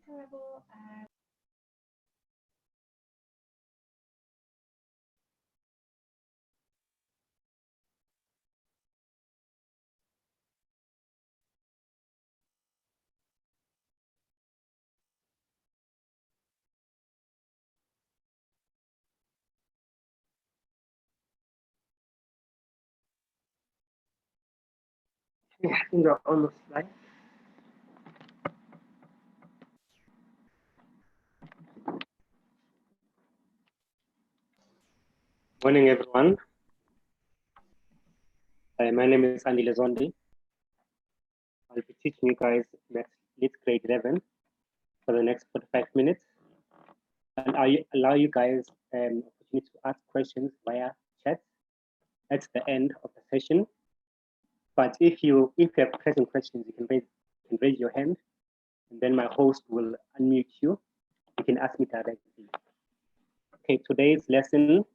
terrible. Yeah, I think we're almost live. Morning, everyone. My name is Andy Lezondi. I'll be teaching you guys next Lit grade 11 for the next 45 minutes. And I allow you guys opportunity to ask questions via chat at the end of the session. But if you have pressing questions, you can raise your hand, and then my host will unmute you. You can ask me directly. Okay, today's lesson.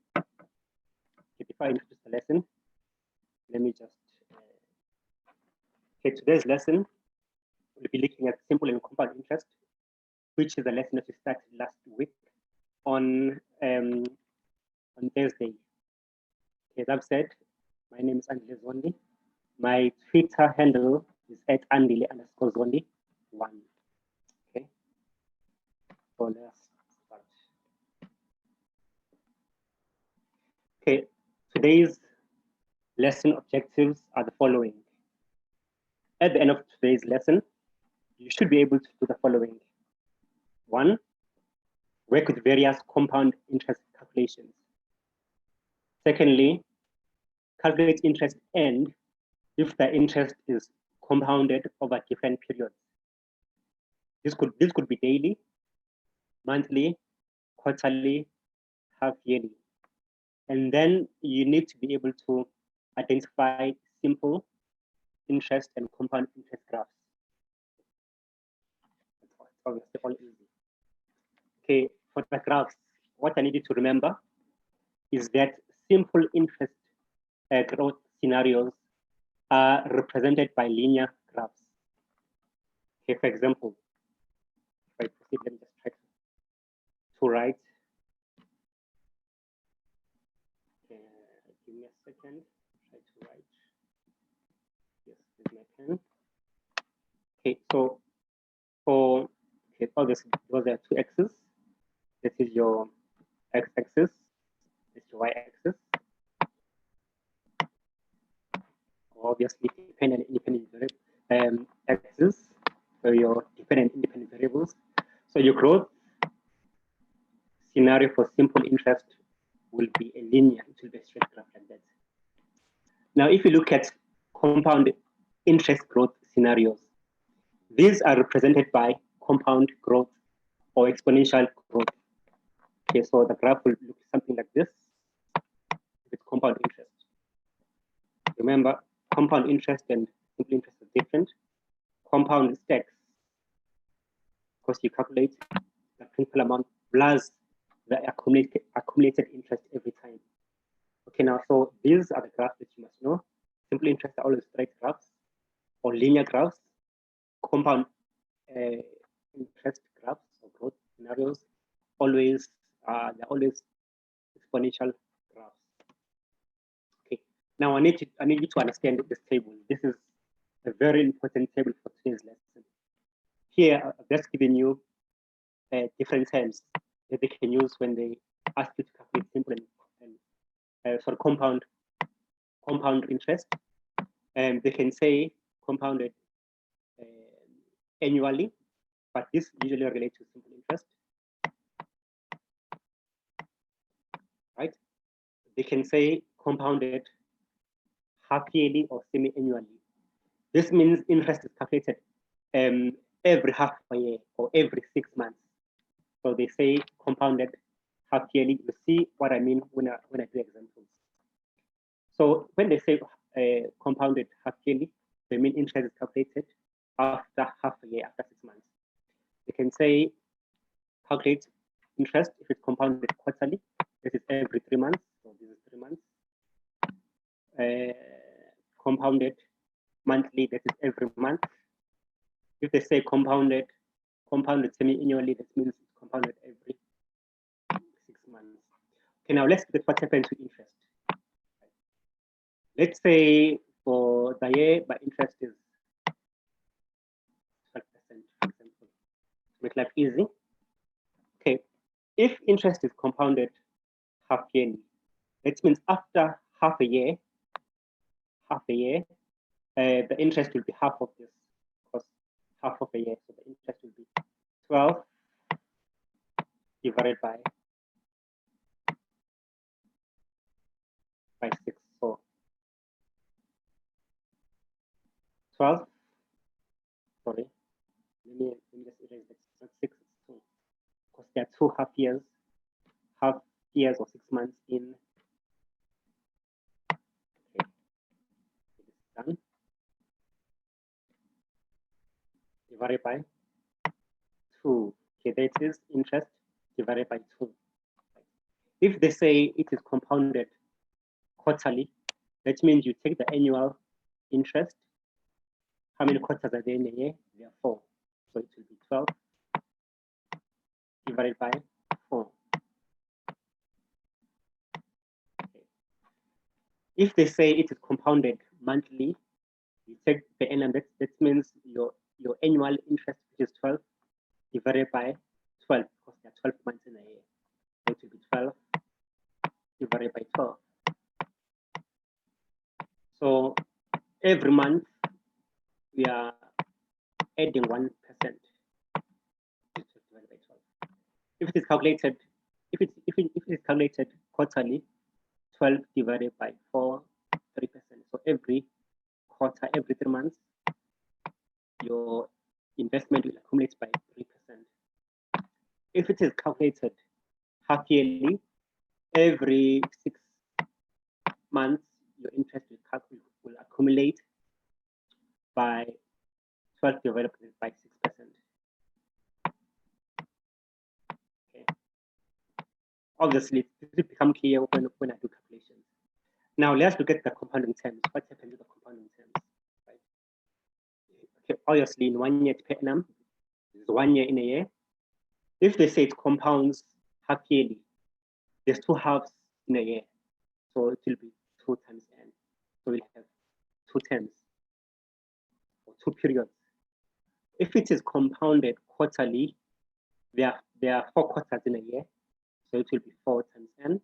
Before I introduce the lesson, let me just. Okay, today's lesson we'll be looking at simple and compound interest, which is a lesson that we started last week on Thursday. As I've said, my name is Andile Zondi. My Twitter handle is @andile_zondi1. Okay. So let's start. Okay, today's lesson objectives are the following. At the end of today's lesson, you should be able to do the following. 1, work with various compound interest calculations. Secondly, calculate interest end if the interest is compounded over different periods. This could be daily, monthly, quarterly, half yearly. And then you need to be able to identify simple interest and compound interest graphs. It's obviously all easy. Okay, for the graphs, what I need you to remember is that simple interest growth scenarios are represented by linear graphs. Okay, for example, if I proceed, let me just try to write. Give me a second. Try to write. Yes, here's my pen. Okay, so for obviously those are two axes. This is your x-axis. This is your y-axis. Obviously, dependent and independent axis. So your dependent independent variables. So your growth scenario for simple interest will be a linear, it will be a straight graph like that. Now, if you look at compound interest growth scenarios, these are represented by compound growth or exponential growth. Okay, so the graph will look something like this with compound interest. Remember, compound interest and simple interest are different. Compound stacks, because you calculate the principal amount plus the accumulated interest every time. Okay, now, so these are the graphs that you must know. Simple interest are always straight graphs or linear graphs. Compound interest graphs or growth scenarios always they're always exponential graphs. Okay, now I need you to understand this table. This is a very important table for today's lesson. Here, I've just given you different terms that they can use when they ask you to calculate simple and for compound interest. And they can say compounded annually, but this usually relates to simple interest. Right? They can say compounded half yearly or semi-annually. This means interest is calculated every half a year or every 6 months. So they say compounded half yearly. You see what I mean when I do examples. So when they say compounded half yearly, they mean interest is calculated after half a year, after 6 months. They can say calculate interest if it's compounded quarterly. This is every 3 months. So this is 3 months. Compounded monthly, that is every month. If they say compounded compounded semi-annually, that means it's compounded every 6 months. Okay, now let's look at what happens to interest. Let's say for the year, my interest is 12%, for example, to make life easy. Okay, if interest is compounded half yearly, that means after half a year, the interest will be half of this, because half of a year, so the interest will be 12 divided by 6. So 12, sorry, let me just erase this. It's not 6, it's 2, because there are 2 half years or 6 months in. Okay, it is done. Divided by 2. Okay, that is interest divided by 2. If they say it is compounded quarterly, that means you take the annual interest. How many quarters are there in a year? There are 4. So it will be 12 divided by 4. Okay. If they say it is compounded monthly, you take the annum. That means your annual interest, which is 12, divided by 12, because there are 12 months in a year. So it will be 12 divided by 12. So every month we are adding 1%. Divided by 12. If it is calculated, if it is calculated quarterly, 12 divided by 4, 3%. So every quarter, every 3 months, your investment will accumulate by 3%. If it is calculated half yearly, every 6 months, your interest will accumulate by 12 divided by 6%. Okay. Obviously, this will become clear when I do calculations. Now let's look at the compounding terms. What happens to the compounding terms? Right? Okay, obviously, in 1 year per annum, this is 1 year in a year. If they say it compounds half yearly, there's 2 halves in a year, so it will be 2 times n. So we'll have 2 terms or 2 periods. If it is compounded quarterly, there are 4 quarters in a year, so it will be 4 times n.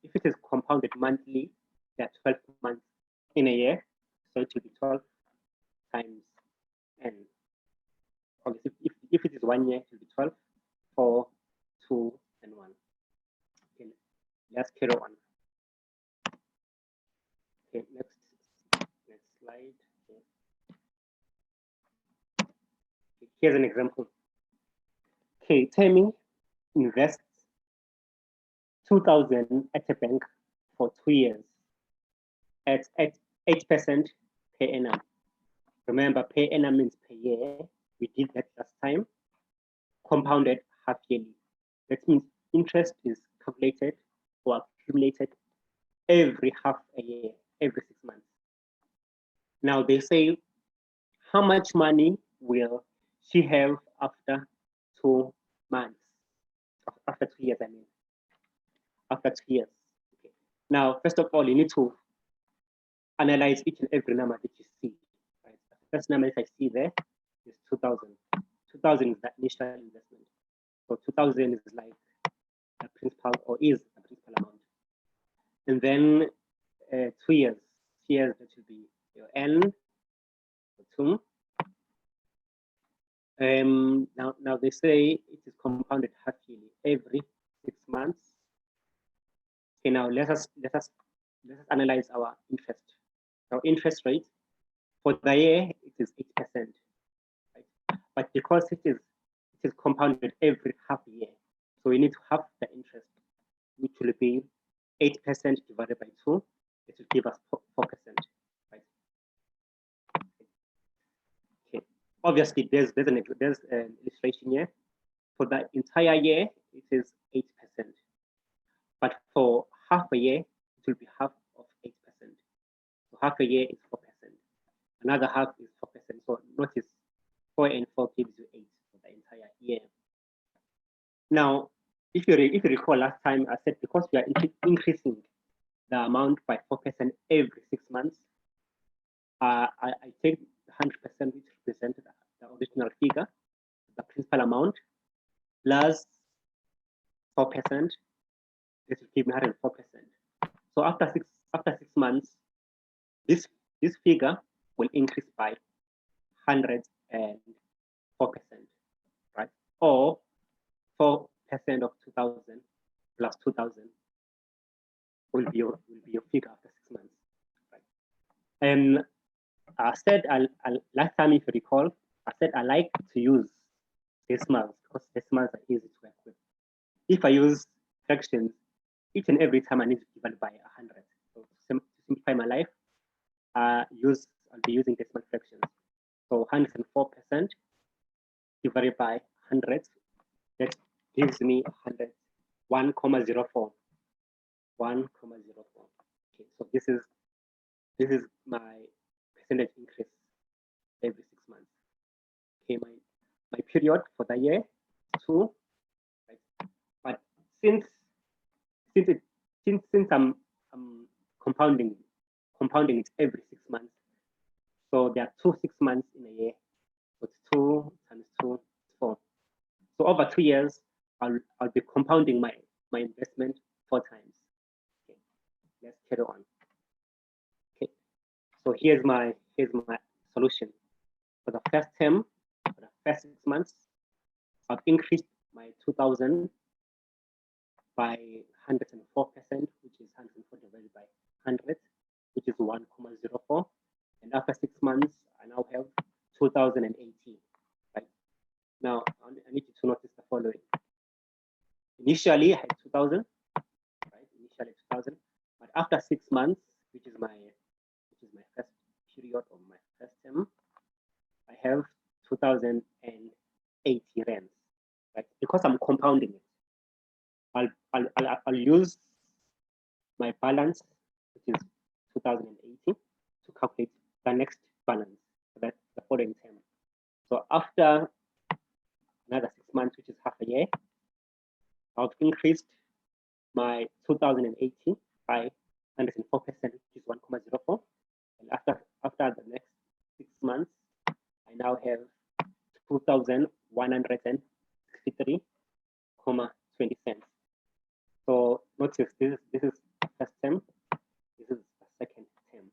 If it is compounded monthly, there are 12 months in a year, so it will be 12 times n. Obviously, if it is 1 year, it will be 12, 4, 2, and 1. Okay, let's carry on. Okay, next slide. Okay, here's an example. Okay, Tammy invests 2,000 at a bank for 2 years at 8% per annum. Remember, per annum means per year. We did that last time. Compounded half yearly. That means interest is calculated or accumulated every half a year, every 6 months. Now they say, how much money will she have after 2 months? After 2 years, I mean. After 2 years. Okay. Now, first of all, you need to analyze each and every number that you see. Right? The first number that I see there is 2,000. 2,000 is the initial investment. So 2,000 is like the principal, or is the principal amount. And then 2 years. 2 years, that will be your n, 2. Now they say it is compounded half yearly every 6 months. Okay, now let us analyze our interest. Our interest rate for the year, it is 8%. Right? But because it is compounded every half year, so we need to have the interest, which will be 8% divided by 2. It will give us 4%. Right? Okay. Obviously, there's an illustration here. For the entire year, it is 8%. But for half a year, it will be half of 8%. So half a year is 4%. Another half is 4%. So notice 4 and 4 gives you 8 for the Now, if you recall last time, I said because we are increasing the amount by 4% every 6 months, I take 100% which represented the original figure, the principal amount, plus 4%. This will give me 104%. So after six months, this figure will increase by 104%, right? Or 4% of 2,000 plus 2,000 will be your figure after 6 months, right? And I said last time, if you recall, I said I like to use decimals because decimals are easy to work with. If I use fractions, each and every time I need to divide by 100. So to simplify my life, I'll be using decimal fractions. So 104% divided by 100, that gives me 1,04. 1,04. Okay, so this is my percentage increase every 6 months. Okay, my period for the year is 2. Right? But since I'm compounding it every 6 months, so there are 2 6 months in a year. So it's 2 times 2 is 4. So over 2 years, I'll be compounding my investment 4 times. Okay, let's carry on. Okay, so here's my solution. For the first term, for the first 6 months, I've increased my 2,000 by 104%, which is 104 divided by 100, which is 1,04. And after 6 months, I now have 2,080. Right now, I need you to notice the following. Initially, I had 2,000, right? Initially 2,000, but after 6 months, which is my first period of my first term, I have 2,080 rands, right? Because I'm compounding it. I'll use my balance, which is 2,080, to calculate the next balance, the following term. So after another 6 months, which is half a year, I've increased my 2,080 by 104%, which is 1,04. And after the next 6 months, I now have 2,163.20 cents. So notice this is the first term, this is the second term.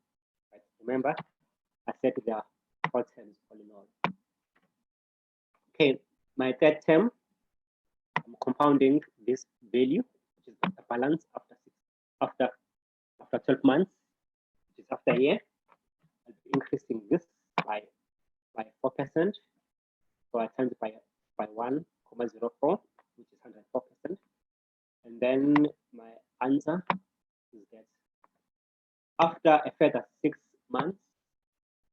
Right? Remember, I said there are 4 terms all in all. Okay, my third term, I'm compounding this value, which is the balance after 12 months, which is after a year. I'll be increasing this by 4%. So I times by 1,04, which is 104%. And then my answer is that after a further 6 months,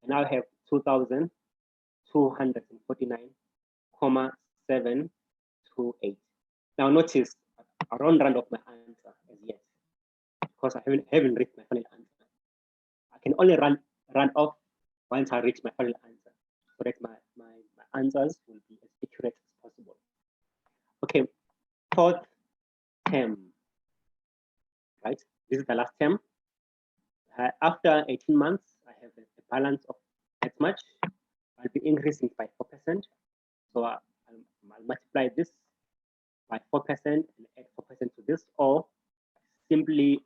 I now have 2,249.728. Now notice I don't round off my answer as yet because I haven't reached my final answer. I can only run off once I reach my final answer, so that my answers will be as accurate as possible. Okay, fourth term, right? This is the last term. After 18 months, I have a balance of that much. I'll be increasing by 4%. So I'll multiply this by 4% and add 4% to this, or simply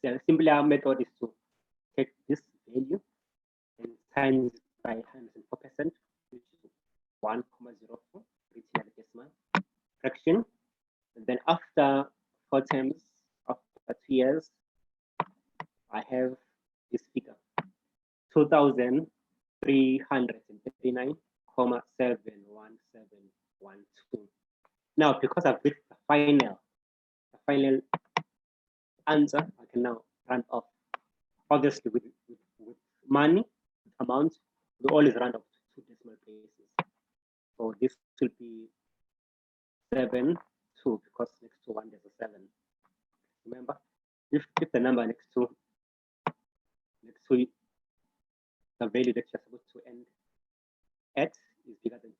our method is to take this value and times by 104%, which is 1,04, written at the decimal fraction. And then after 4 terms, after 2 years, I have this figure, 2,339.71712. Now, because I've reached the final answer, I can now round off. Obviously, with money, amounts, we always round off to 2 decimal places. So this will be 7, 2, because next to 1 there's a 7. Remember, if the number next to the value that you're supposed to end at is bigger than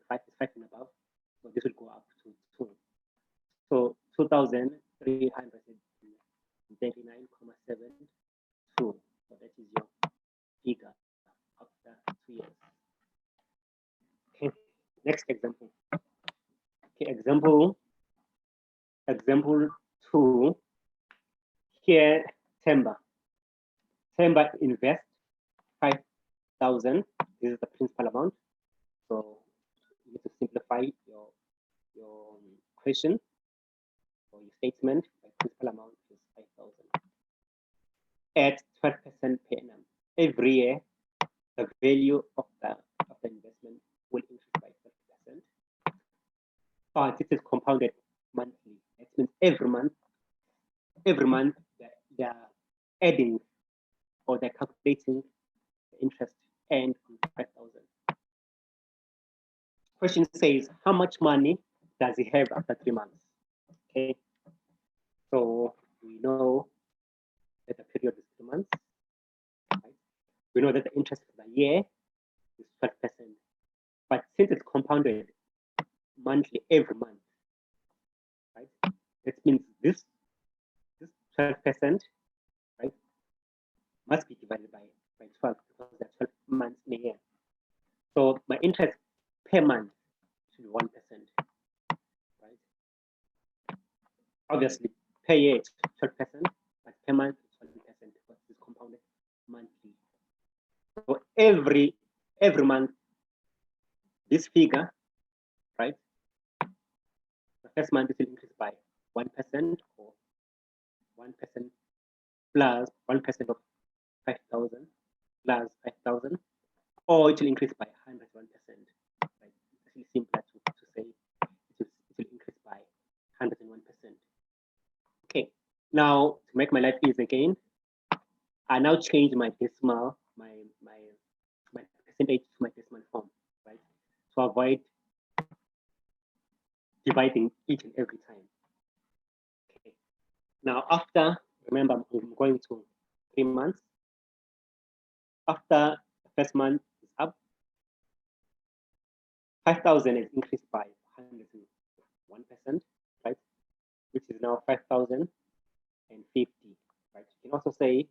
5, is 5 and above, So this will go up to 2. So 2,339.72. So that is your figure after 2 years. Okay, next example. Okay, example 2. Here, Temba invest 5,000. This is the principal amount. So you need to simplify your question or your statement. The principal amount is 5,000 at 12% per annum. Every year, the value of the investment will increase by 12%. But it is compounded monthly. That means every month they're adding or they're calculating the interest and on 5,000. Question says, how much money does he have after 3 months? Okay, so we know that the period is 3 months. Right? We know that the interest for the year is 12%. But since it's compounded monthly every month, right? That means this 12%, right, must be divided by 12 because there are 12 months in a year. So my interest per month should be 1%, right? Obviously, per year it's 12%, but per month it's 1% because it's compounded monthly. So every month, this figure, right? The first month it will increase by 1% or 1% plus 1% of 5,000 plus 5,000, or it will increase by 101%. Right? It's actually simpler to say it will increase by 101%. Okay, now to make my life easy again, I now change my decimal, my percentage to my decimal form, right? To avoid dividing each and every time. Okay. Now after, remember I'm going to 3 months. After the first month is up, 5,000 is increased by 101%, right? Which is now 5,050, right? You can also say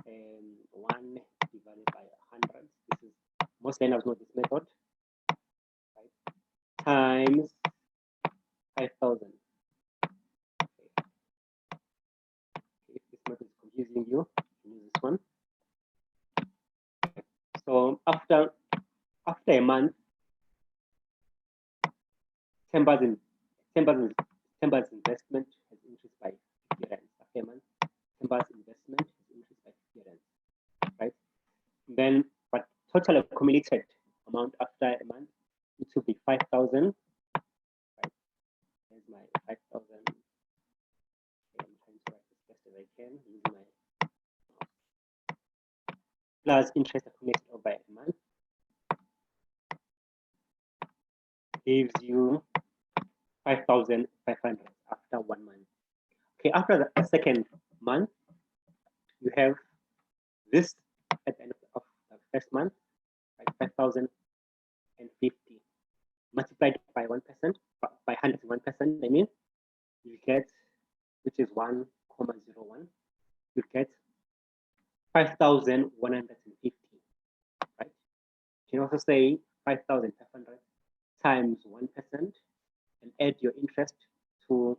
1 divided by 100. This is, most learners know this method, right? Times 5,000. Okay. If this method is confusing you, use this one. So after a month, Temba's investment has increased by 50 rands. After a month, Temba's investment has increased by 50 rands, right? And then, but total accumulated amount after a month, it will be 5,000. Right? There's my 5,000. Okay, I'm trying to write as best as I can using my plus interest accumulated over a month gives you 5,500 after 1 month. Okay, after the second month, you have this at the end of the first month, right? 5,050 multiplied by 1%, by 101%, I mean, you get, which is 1,01, you get 5,150, right? You can also say 5,500 times 1% and add your interest to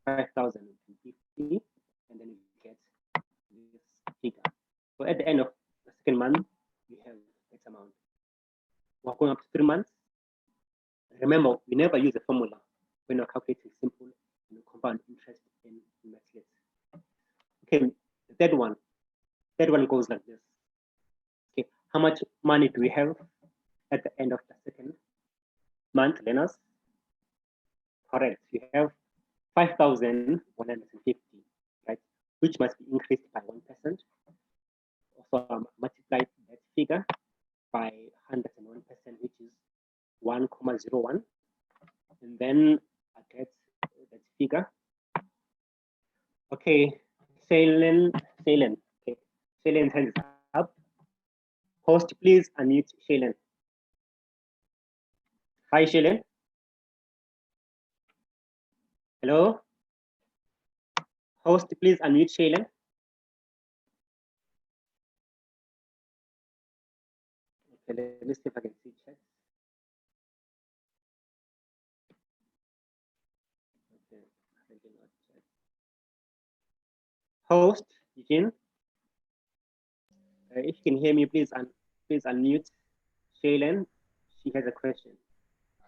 5,050, and then you get this figure. So at the end of the second month, you have this amount. We're going up to 3 months. Remember, we never use a formula when we're calculating simple compound interest in Mathlet. Okay, the third one goes like this. Okay, how much money do we have at the end of the second month, learners? Correct, you have 5,150, right? Which must be increased by 1%. Also multiply that figure by 101%, which is 1,01, and then I get that figure. Okay, Shailen. Okay, Shailen hands up. Host, please unmute Shailen. Hi, Shailen. Hello? Host, please unmute Shailen. Okay, let me see if I can see chat. Okay, host, Eugene. If you can hear me, please unmute Shailen. She has a question.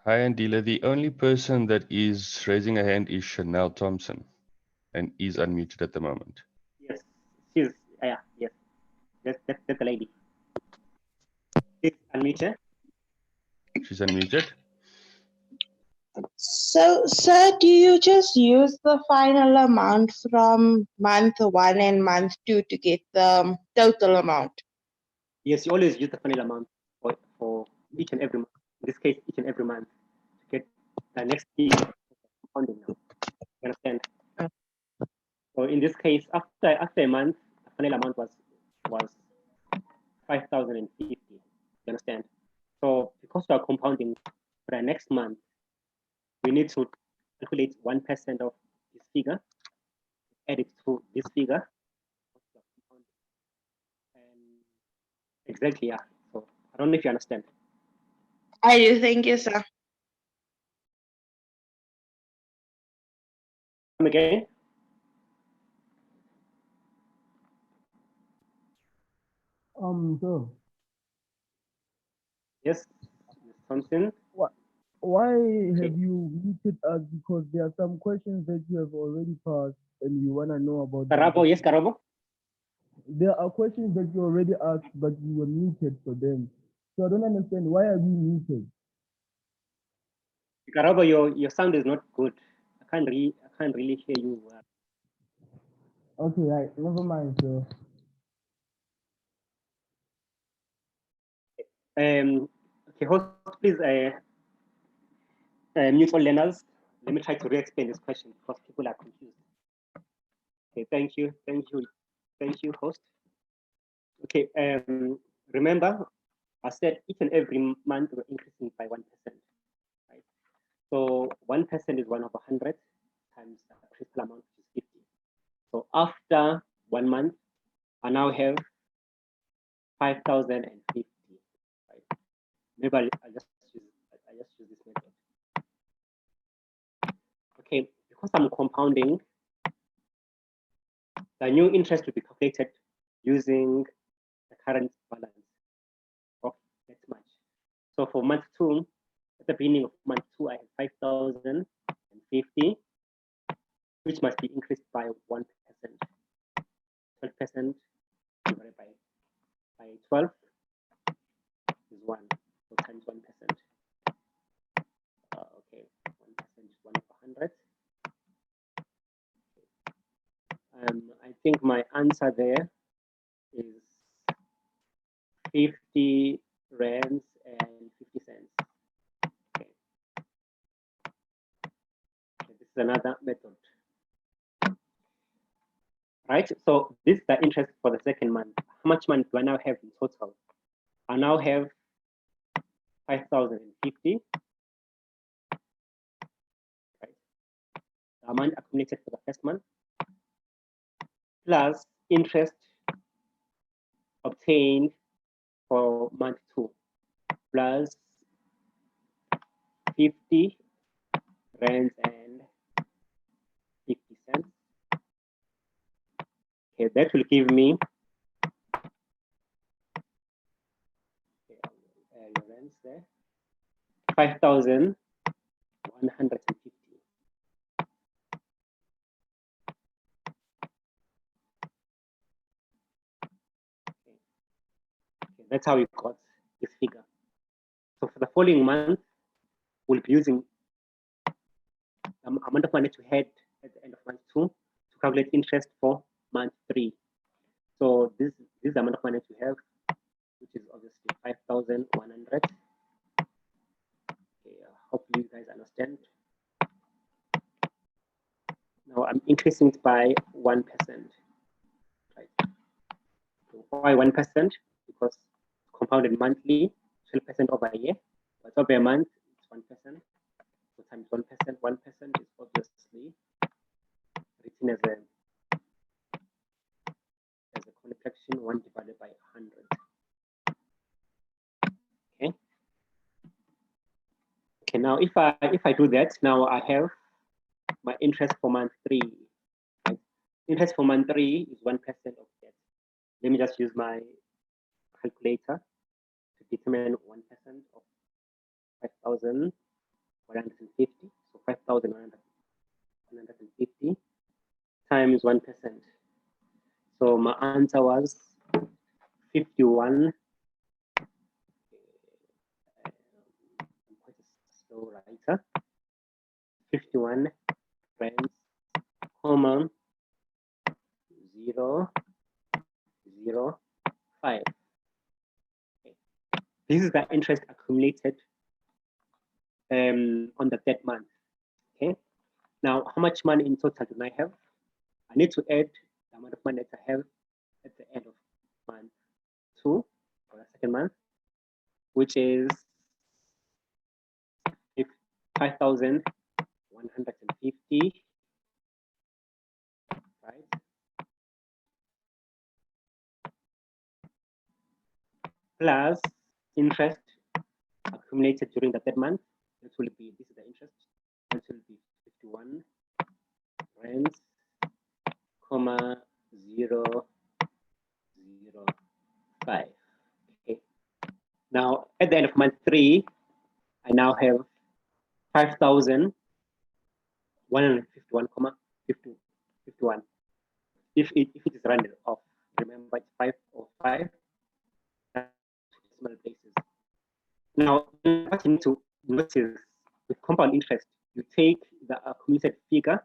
Hi, Andila. The only person that is raising a hand is Chanel Thompson and is unmuted at the moment. Yes, she's, yeah, yes. That's the lady. Please unmute her. She's unmuted. So, sir, do you just use the final amount from month 1 and month 2 to get the total amount? Yes, you always use the final amount for each and every month. In this case, each and every month to get the next year funding now. You understand? So in this case, after a month, the final amount was 5,050. You understand? So because we are compounding for the next month, we need to calculate 1% of this figure, add it to this figure. And exactly, yeah. So I don't know if you understand. I do. Thank you, sir. Come again? So Yes, Ms. Thompson. why have you muted us? Because there are some questions that you have already passed and you want to know about. Karabo, yes, Karabo. There are questions that you already asked, but you were muted for them. So I don't understand, why are you muted? Karabo, your sound is not good. I can't really hear you. Okay, right, never mind, sir. Okay, host, please mute all learners. Let me try to re-explain this question because people are confused. Okay, thank you, host. Okay, remember, I said each and every month we're increasing by 1%, right? So 1% is 1 over 100 times the principal amount, which is 50. So after 1 month, I now have 5,050. Right? Maybe I just use this method. Okay, because I'm compounding, the new interest will be calculated using the current balance of that much. So for month 2, at the beginning of month 2, I have 5,050, which must be increased by 1%. 12% divided by 12 is 1, so times 1%. Okay, 1% is 1 over 100. I think my answer there is 50 rands and 50 cents. Okay. This is another method. Right, so this is the interest for the second month. How much money do I now have in total? I now have 5,050. Right, the amount accumulated for the first month plus interest obtained for month 2 plus 50 rands and 50 cents. Okay, that will give me your rands there, 5,150. Okay, that's how we got this figure. So for the following month, we'll be using the amount of money to head at the end of month 2 to calculate interest for month 3. So this is the amount of money to have, which is obviously 5,100. Okay, hopefully you guys understand. Now I'm increasing it by 1%. Right. So why 1%? Because compounded monthly, 12% over a year, but over a month, it's 1%. So So times 1%. 1% is obviously written as a contraction 1 divided by 100. Okay. Okay. Now, if I do that, now I have my interest for month 3. Right? Interest for month 3 is 1% of that. Let me just use my calculator to determine 1% of 5,150. So 5,150 times 1%. So my answer was 51. I'm quite a slow writer. 51 rands, comma 0, 0, 5. Okay. This is the interest accumulated on the third month. Okay. Now, how much money in total do I have? I need to add the amount of money that I have at the end of month 2 or the second month, which is 5,150, right? Plus interest accumulated during the third month. This will be, this is the interest. This will be 51 rands, comma 0, 0, 5. Okay. Now at the end of month 3, I now have 5,151, 51. If it is rounded off, remember it's 5 or 5 decimal places. Now, what you need to notice with compound interest, you take the accumulated figure,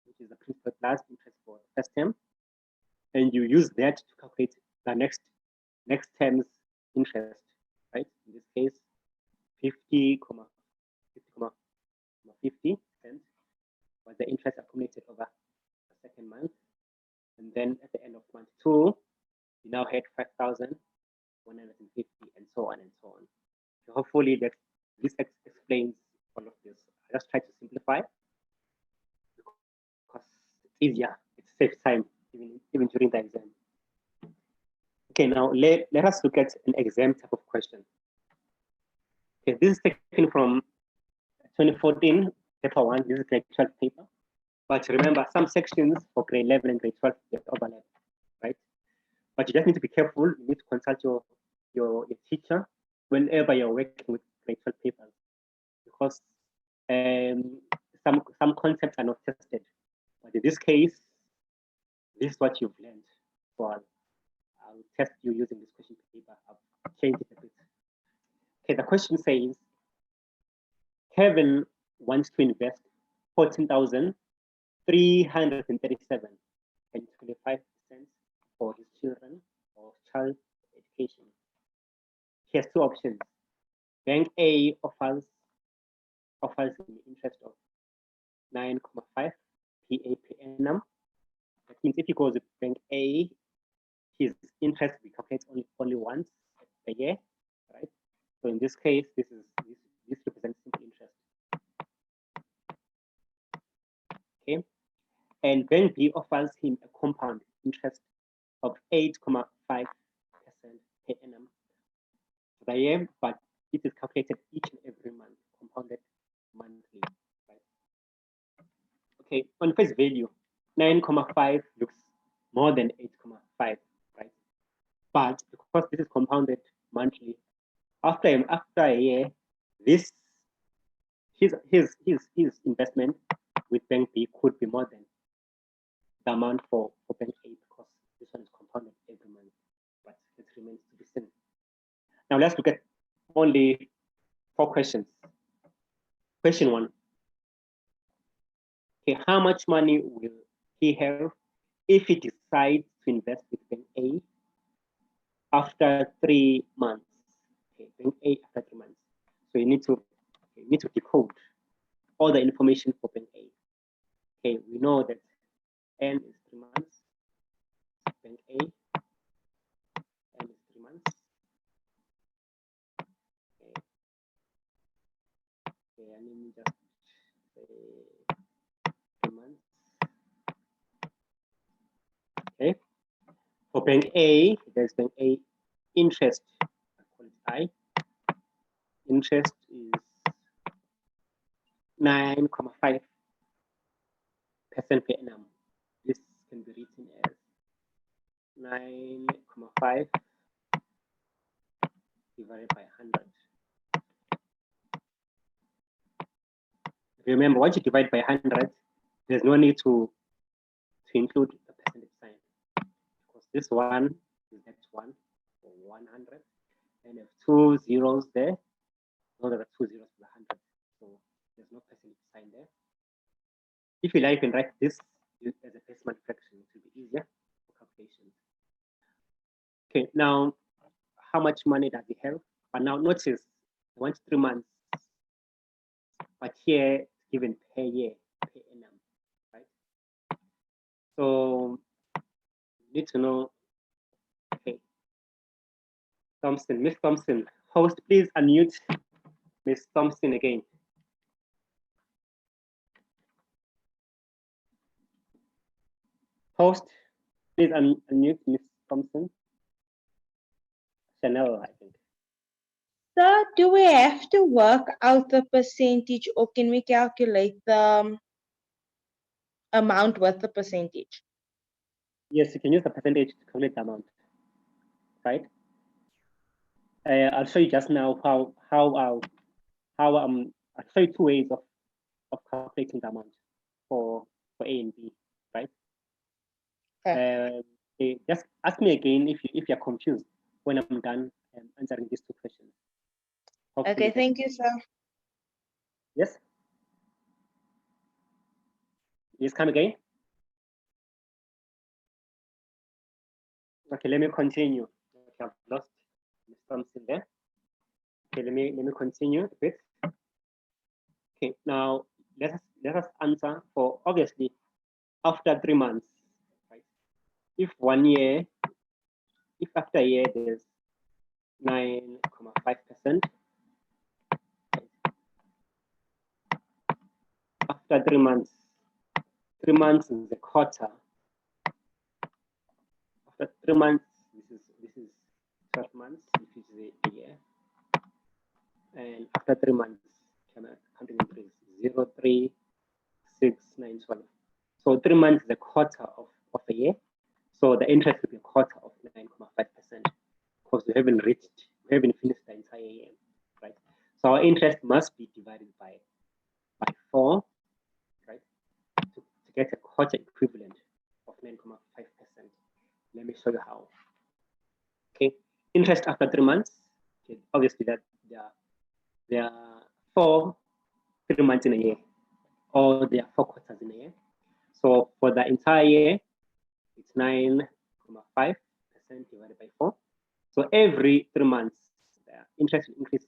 which is the principal plus interest for the first term, and you use that to calculate the next term's interest, right? In this case, 50, 50 cents was the interest accumulated over the second month. And then at the end of month 2, you now had 5,150, and so on and so on. So hopefully that this explains all of this. I just try to simplify because it's easier, it saves time even during the exam. Okay, now let us look at an exam type of question. Okay, this is taken from 2014 paper 1. This is grade 12 paper. But remember, some sections for grade 11 and grade 12 get overlap, right? But you just need to be careful. You need to consult your teacher whenever you're working with grade 12 papers, because some concepts are not tested. But in this case, this is what you've learned. So I'll test you using this question paper. I've changed it a bit. Okay, the question says, Kevin wants to invest 14,337 and 25% for his children or child's education. He has two options. Bank A offers an interest of 9.5 PA per annum. That means if he goes with Bank A, his interest will be calculated only once a year, right? So in this case, this represents simple interest. Okay, and Bank B offers him a compound interest of 8.5% per annum for the year, but it is calculated each and every month, compounded monthly, right? Okay, on face value, 9.5 looks more than 8.5, right? But because this is compounded monthly, after a year, his investment with Bank B could be more than the amount for Bank A, because this one is compounded every month, but it remains to be seen. Now let's look at only 4 questions. Question 1. Okay, how much money will he have if he decides to invest with Bank A after 3 months? Okay, Bank A after 3 months. So you need to decode all the information for Bank A. Okay, we know that N is 3 months. Bank A, N is 3 months. Okay, and let me just 3 months. Okay. For bank A, there's bank A interest. I call it I. Interest is 9.5% per annum. This can be written as 9.5 divided by 100. Remember, once you divide by 100, there's no need to include the percentage sign, because this one is that one for 100, and if 2 zeros there, no, there are 2 zeros for the 100, so there's no percentage sign there. If you like, you can write this as a decimal fraction, it will be easier for calculations. Okay, now how much money does he have? But now notice, I want 3 months, but here it's given per year, per annum, right? So you need to know, okay, Thompson, Miss Thompson, host, please unmute Miss Thompson again. Host, please unmute Miss Thompson. Chanel, I think. So do we have to work out the percentage, or can we calculate the amount with the percentage? Yes, you can use the percentage to calculate the amount, right? I'll show you just now I'll show you 2 ways of calculating the amount for A and B, right? Okay. Just ask me again if you're confused when I'm done answering these 2 questions. Hopefully Okay, thank you, sir. Yes. Yes, come again. Okay, let me continue. Okay, I've lost something there. Okay, let me continue a bit. Okay, now let us answer for, obviously, after 3 months, right? If 1 year, if after a year there's 9.5%, after 3 months, 3 months is a quarter. After 3 months, this is 12 months, which is a year. And after 3 months, counting increase 0, 3, 6, 9, 12. So 3 months is a quarter of a year. So the interest will be a quarter of 9.5%, because we haven't finished the entire year, right? So our interest must be divided by 4, right, to get a quarter equivalent of 9.5%. Let me show you how. Okay, interest after 3 months. Okay, obviously that there are 4 3 months in a year, or there are 4 quarters in a year. So for the entire year, it's 9.5% divided by 4. So every 3 months, the interest will increase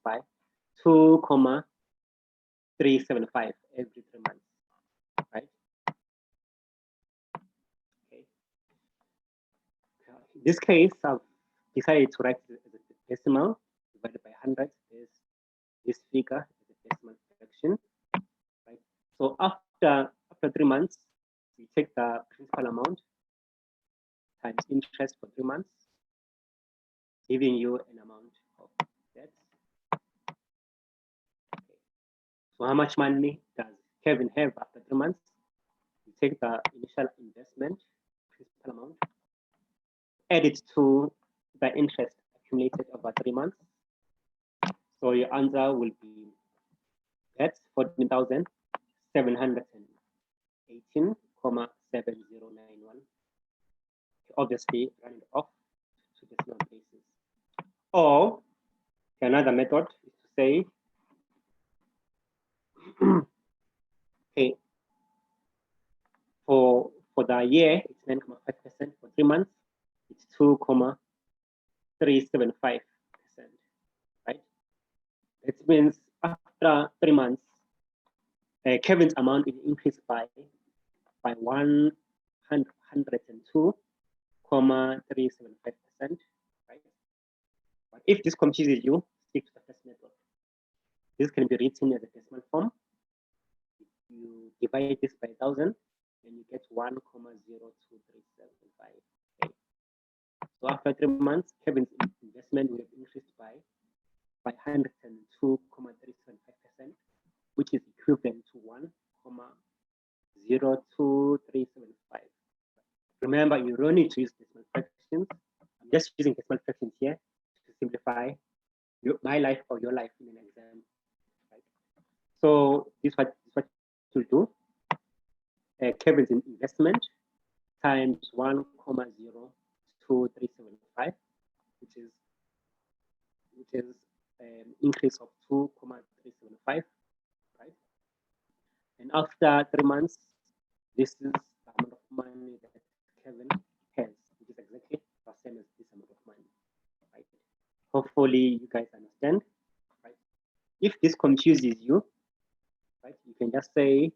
by 2.375 every 3 months, right? Okay. In this case, I've decided to write the decimal divided by 100. Is this figure is a decimal fraction, right? So after 3 months, we take the principal amount times interest for 3 months, giving you an amount of debt. Okay. So how much money does Kevin have after 3 months? We take the initial investment principal amount, add it to the interest accumulated over 3 months. So your answer will be that's 14,718,7091. Obviously, run it off to decimal places. Or another method is to say, okay, for the year it's 9.5%. For 3 months, it's 2.375%. Right? That means after 3 months, Kevin's amount is increased by 102.375%. Right? But if this confuses you, stick to the first method. This can be written as a decimal form, divide this by 1,000, and you get 1,02375. Okay. So after 3 months, Kevin's investment will have increased by 102.375%, which is equivalent to 1,02375. Remember, you don't need to use decimal fractions. I'm just using decimal fractions here to simplify my life or your life in an exam. Right? So this is what to do. Kevin's investment times 1,02375, which is an increase of 2.375, right? And after 3 months, this is the amount of money that Kevin has, which is exactly the same as this amount of money, right? Hopefully you guys understand, right? If this confuses you, right, you can just say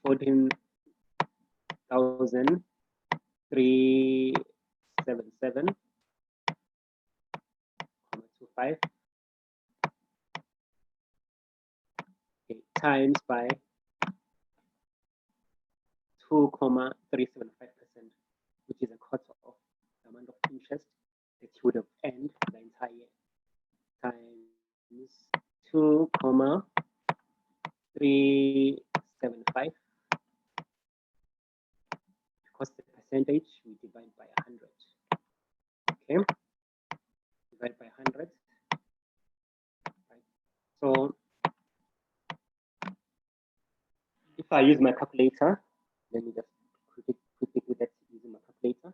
14,377.25 times by 2.375%, which is a quarter of the amount of interest that you would have earned the entire year, times 2.375, because the percentage we divide by 100. Okay, divide by 100. Right. So if I use my calculator, let me just quickly do that using my calculator.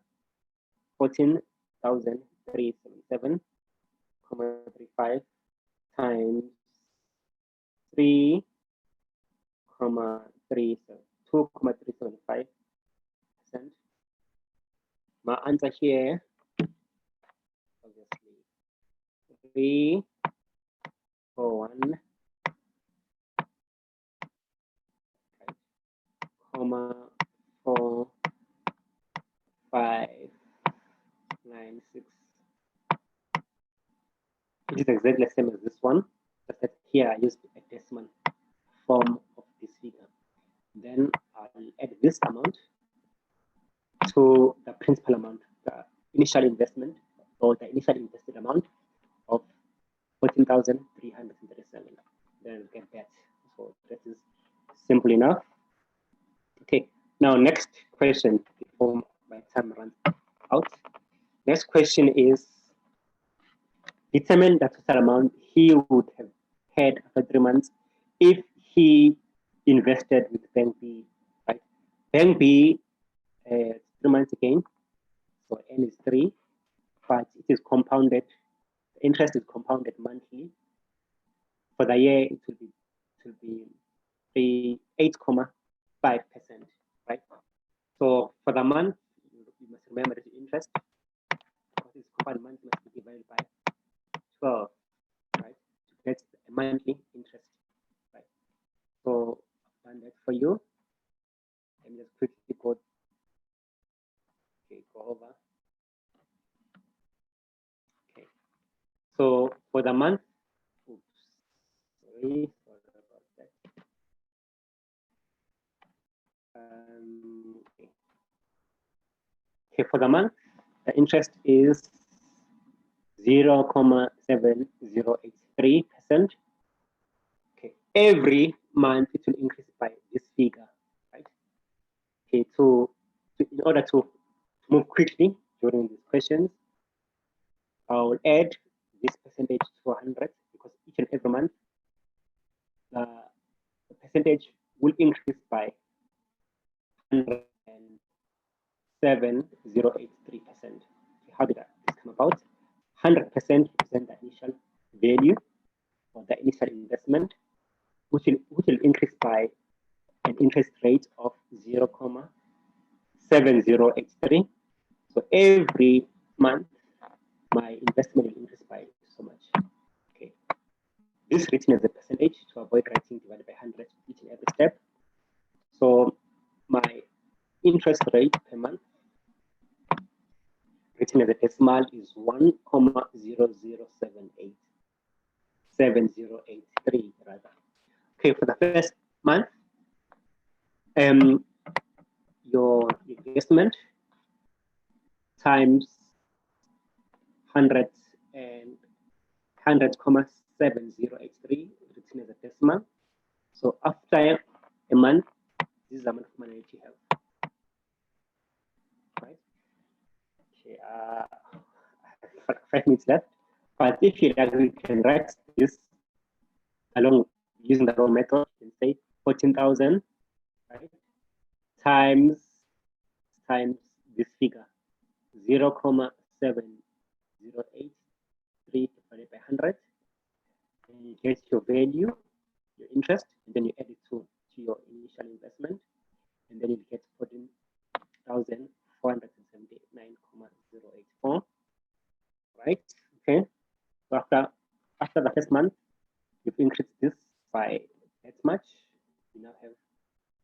14,377.35 times 2.375%. My answer here, obviously, 341, comma 4596. It is exactly the same as this one, but that here I used a decimal form of this figure. Then I'll add this amount to the principal amount, the initial investment, or the initial invested amount of 14,337. Then I'll get that. So that is simple enough. Okay, now next question before my time runs out. Next question is, determine the total amount he would have had after 3 months if he invested with Bank B. Right? Bank B, 3 months again, so N is 3, but it is compounded. The interest is compounded monthly. For the year, it will be 8.5%, right? So for the month, you must remember that the interest, because it's compounded monthly, must be divided by 12, right? To get a monthly interest, right? So I've done that for you. Let me just quickly go over. Okay. So for the month, sorry about that. Okay, for the month, the interest is 0.7083%. Okay, every month it will increase by this figure, right? Okay, in order to move quickly during these questions, I will add this percentage to 100, because each and every month the percentage will increase by 107,083%. How did this come about? 100% represent the initial value or the initial investment, which will increase by an interest rate of 0.7083. So every month, my investment will increase by so much. Okay, this is written as a percentage to avoid writing divided by 100 each and every step. So my interest rate per month, written as a decimal, is 1.00787083 rather. Okay, for the first month, your investment times 100 and 100,7083 written as a decimal. So after a month, this is the amount of money that you have. Right? Okay, 5 minutes left. But if you like, we can write this along using the raw method. You can say 14,000, right? Times this figure, 0,7083 divided by 100, and you get your value, your interest, and then you add it to your initial investment, and then you get 14,479,084. Right? Okay. So after the first month, you've increased this by that much. You now have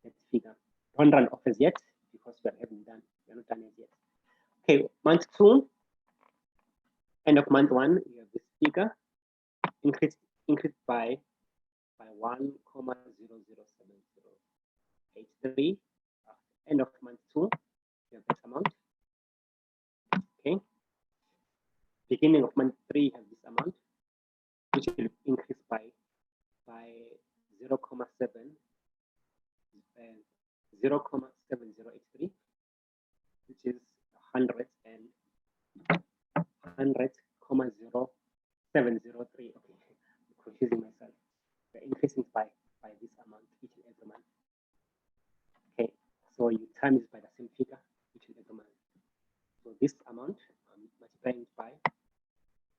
that figure. Don't run off as yet because we haven't done. We're not done as yet. Okay, month 2, end of month 1, you have this figure increased by 1,007083. End of month 2, you have this amount. Okay. Beginning of month 3, you have this amount, which will increase by 0,7083, which is 100,00703. Okay, I'm confusing myself. We're increasing by this amount each and every month. Okay, so you times by the same figure each and every month. So this amount I'm multiplying by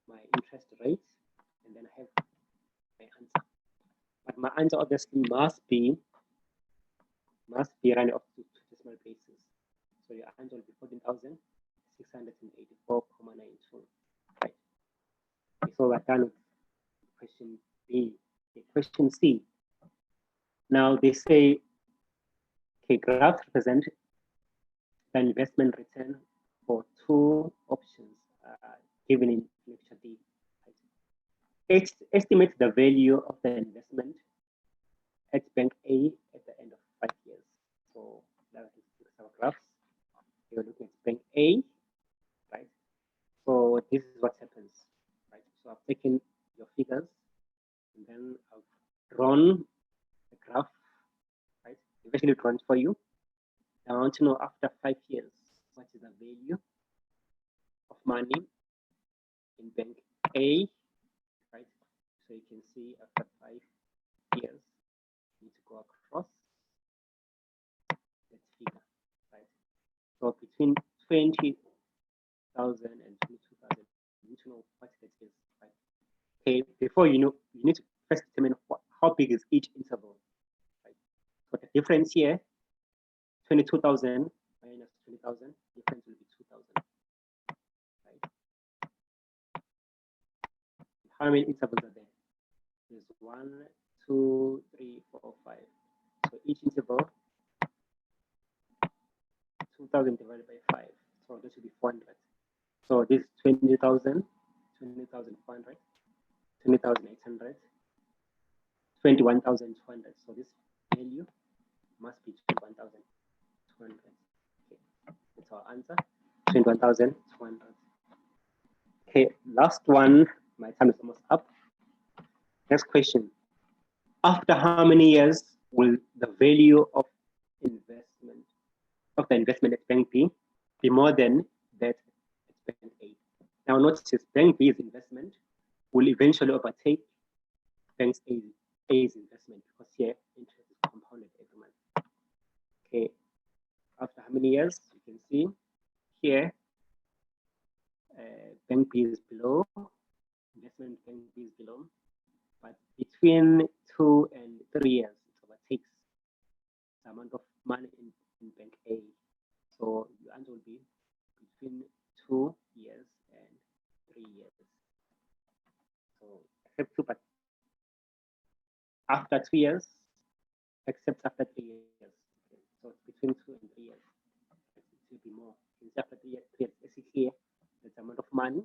my interest rate, and then I have my answer. But my answer obviously must be running up to decimal places. So your answer will be 14,684,92. Right. Okay, so we're done with question B. Okay, question C. Now they say, okay, graphs represent the investment return for 2 options given in lecture D. Right. Estimate the value of the investment at bank A at the end of 5 years. So that is our graphs. You're looking at bank A, right? So this is what happens, right? So I've taken your figures and then I've drawn the graph, right? Eventually drawn for you. I want to know after 5 years, what is the value of money in bank A, right? So you can see after 5 years, you need to go across that figure, right? So between 20,000 and 22,000, you need to know what that is, right? Okay, before you know, you need to first determine how big is each interval, right? So the difference here, 22,000 minus 20,000, difference will be 2,000, right? How many intervals are there? There's 1, 2, 3, 4, 5. So each interval, 2,000 divided by 5. So this will be 400. So this is 20,000, 20,400, 20,800, 21,200. So this value must be 21,200. Okay, that's our answer. 21,200. Okay, last one. My time is almost up. Next question. After how many years will the value of the investment at bank B be more than that at bank A? Now notice bank B's investment will eventually overtake bank A's investment because here interest is compounded every month. Okay, after how many years? You can see here bank B is below, investment bank B is below, but between 2 and 3 years, it overtakes the amount of money in bank A. So your answer will be between 2 years and 3 years. So except 2, but after 2 years, except after 3 years. Okay. So it's between 2 and 3 years. It will be more. It's after 3 years, here, that's the amount of money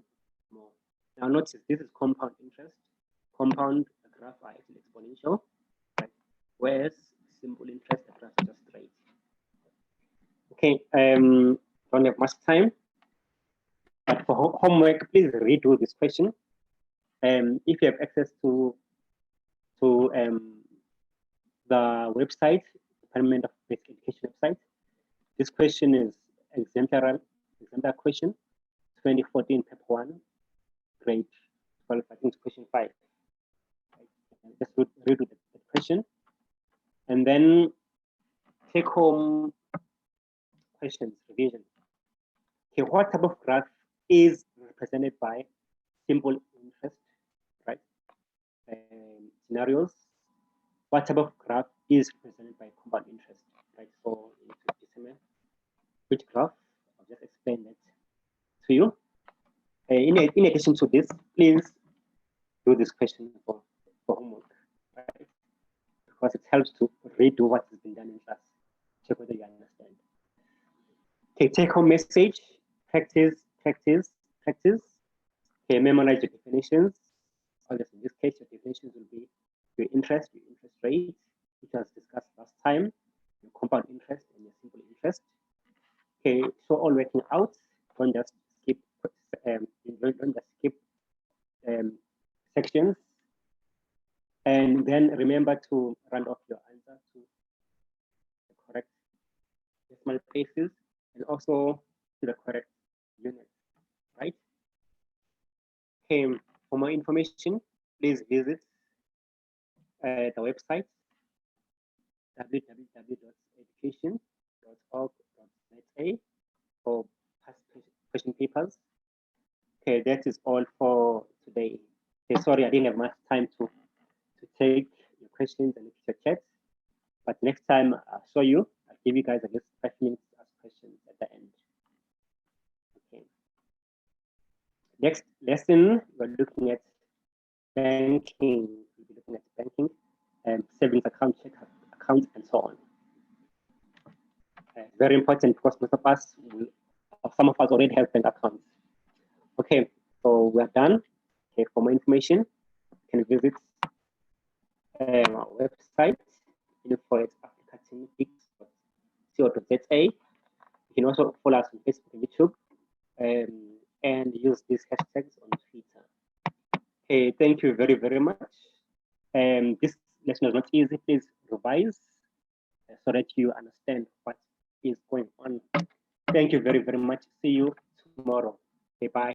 more. Now notice this is compound interest. Compound, the graph are actually exponential, right? Whereas simple interest, the graph is just straight. Okay, don't have much time. But for homework, please redo this question. If you have access to the website, Department of Basic Education website, this question is exemplar question, 2014 paper 1, grade 12, I think it's question 5. Just redo the question, and then take home questions, revision. Okay, what type of graph is represented by simple interest, right? Scenarios. What type of graph is represented by compound interest, right? So you need to determine which graph. I'll just explain that to you. In addition to this, please do this question for homework, right? Because it helps to redo what has been done in class. Check whether you understand. Okay, take home message, practice. Okay, memorize your definitions. Obviously, in this case, your definitions will be your interest rate, which was discussed last time, your compound interest and your simple interest. Okay, so all working out, don't just skip sections. And then remember to round off your answer to the correct decimal places and also to the correct unit, right? Okay, for more information, please visit the website www.education.org.za for past question papers. Okay, that is all for today. Okay, sorry, I didn't have much time to take your questions and your chats, but next time I'll show you. I'll give you guys at least 5 minutes to ask questions at the end. Okay. Next lesson, we're looking at banking. We'll be looking at banking and savings account, check account, and so on. Very important because most of us, some of us already have bank accounts. Okay, so we're done. Okay, for more information, you can visit our website, info at africatechnics.co.za. You can also follow us on Facebook and YouTube, and use these hashtags on Twitter. Okay, thank you very, very much. This lesson is not easy. Please revise so that you understand what is going on. Thank you very, very much. See you tomorrow. Okay, bye.